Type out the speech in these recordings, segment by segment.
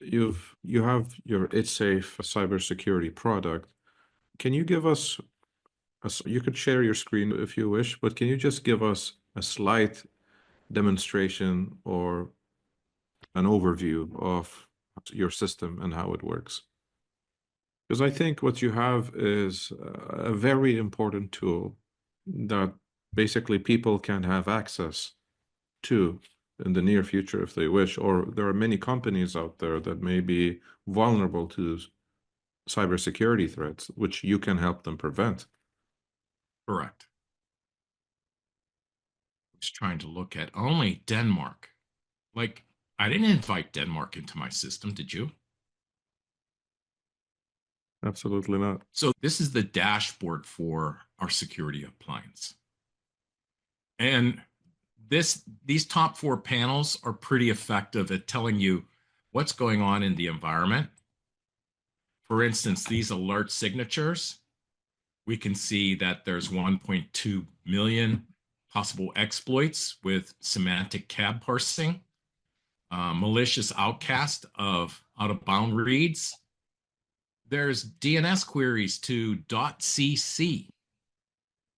you have your It's Safe cybersecurity product. Can you give us you could share your screen if you wish, but can you just give us a slight demonstration or an overview of your system and how it works? Because I think what you have is a very important tool that basically people can have access to in the near future if they wish, or there are many companies out there that may be vulnerable to cybersecurity threats, which you can help them prevent. Correct. I was trying to look at only Denmark. Like, I didn't invite Denmark into my system, did you? Absolutely not. So this is the dashboard for our security appliance. And these top four panels are pretty effective at telling you what's going on in the environment. For instance, these alert signatures, we can see that there's 1.2 million possible exploits with semantic cab parsing, malicious outcast of out-of-bound reads. There's DNS queries to .cc.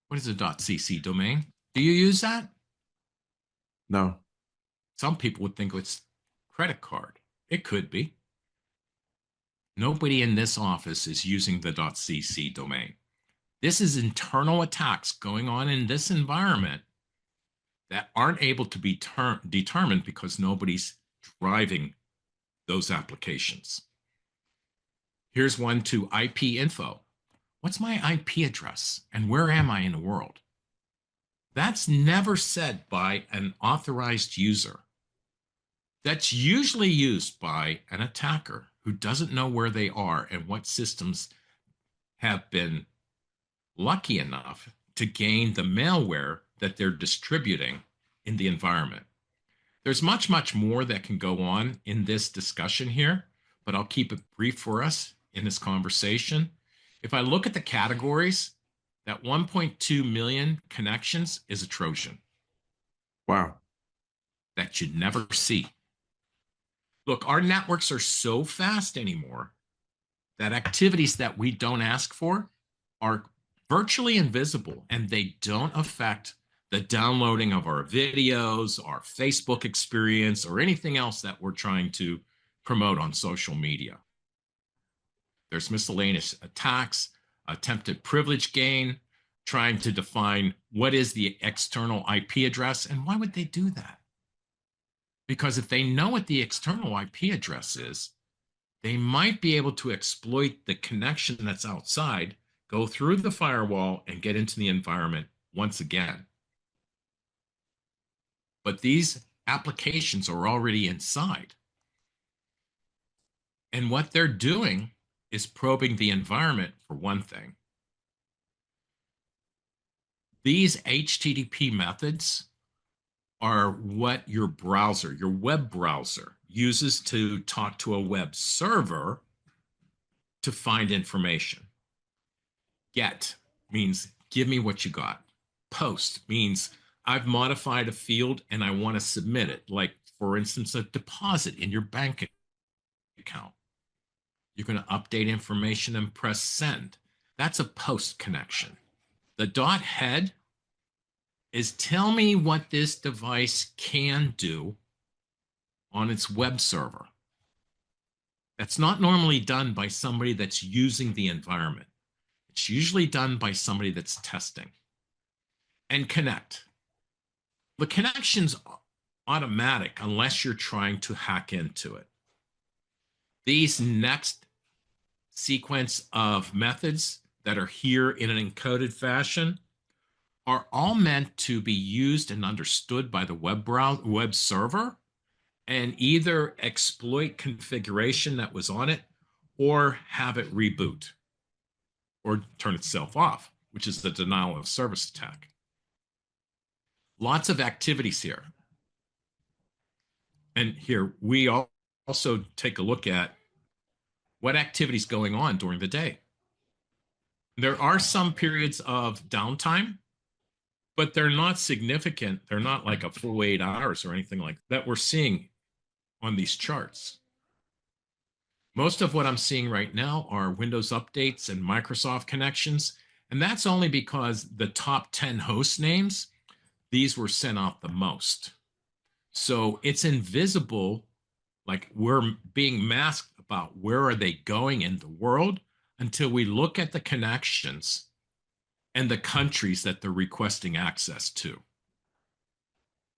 What is a .cc domain? Do you use that? No. Some people would think it's credit card. It could be. Nobody in this office is using the .cc domain. This is internal attacks going on in this environment that aren't able to be determined because nobody's driving those applications. Here's one to IP info. What's my IP address and where am I in the world? That's never said by an authorized user. That's usually used by an attacker who doesn't know where they are and what systems have been lucky enough to gain the malware that they're distributing in the environment. There's much, much more that can go on in this discussion here, but I'll keep it brief for us in this conversation. If I look at the categories, that 1.2 million connections is a Trojan. Wow. That you'd never see. Look, our networks are so fast anymore that activities that we don't ask for are virtually invisible and they don't affect the downloading of our videos, our Facebook experience, or anything else that we're trying to promote on social media. There's miscellaneous attacks, attempted privilege gain, trying to define what is the external IP address, and why would they do that? Because if they know what the external IP address is, they might be able to exploit the connection that's outside, go through the firewall, and get into the environment once again. But these applications are already inside. And what they're doing is probing the environment for one thing. These HTTP methods are what your browser, your web browser, uses to talk to a web server to find information. Get means give me what you got. Post means I've modified a field and I want to submit it, like, for instance, a deposit in your bank account. You're going to update information and press send. That's a post connection. The dot head is tell me what this device can do on its web server. That's not normally done by somebody that's using the environment. It's usually done by somebody that's testing. And connect. The connection's automatic unless you're trying to hack into it. These next sequence of methods that are here in an encoded fashion are all meant to be used and understood by the web server and either exploit configuration that was on it or have it reboot or turn itself off, which is the denial of service attack. Lots of activities here. And here we also take a look at what activities going on during the day. There are some periods of downtime, but they're not significant. They're not like a full 8 hours or anything like that we're seeing on these charts. Most of what I'm seeing right now are Windows updates and Microsoft connections. And that's only because the top 10 host names, these were sent out the most. So it's invisible, like we're being masked about where are they going in the world until we look at the connections and the countries that they're requesting access to.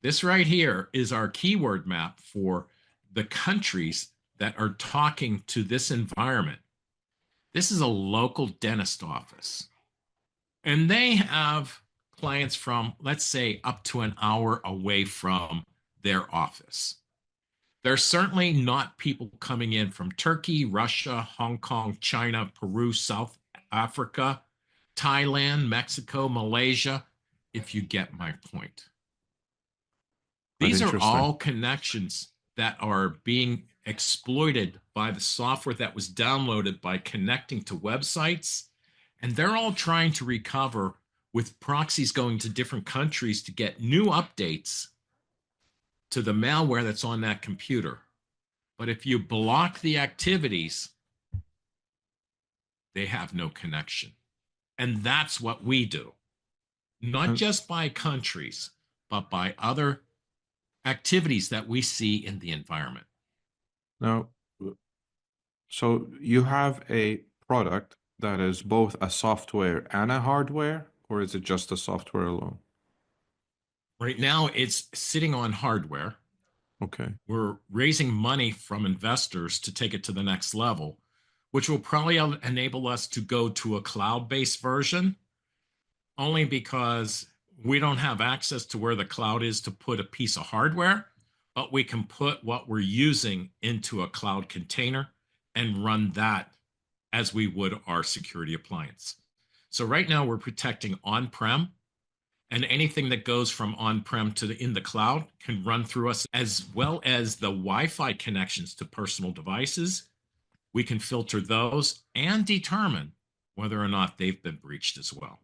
This right here is our keyword map for the countries that are talking to this environment. This is a local dentist office, and they have clients from, let's say, up to an hour away from their office. There's certainly not people coming in from Turkey, Russia, Hong Kong, China, Peru, South Africa, Thailand, Mexico, Malaysia, if you get my point. Quite These are interesting. all connections that are being exploited by the software that was downloaded by connecting to websites. And they're all trying to recover with proxies going to different countries to get new updates to the malware that's on that computer. But if you block the activities, they have no connection. And that's what we do, not And just by countries, but by other activities that we see in the environment. now, so you have a product that is both a software and a hardware, or is it just a software alone? Right now, it's sitting on hardware. Okay. We're raising money from investors to take it to the next level, which will probably enable us to go to a cloud based version, only because we don't have access to where the cloud is to put a piece of hardware, but we can put what we're using into a cloud container and run that as we would our security appliance. So right now we're protecting on-prem, and anything that goes from on-prem to in the cloud can run through us, as well as the Wi-Fi connections to personal devices. We can filter those and determine whether or not they've been breached as well.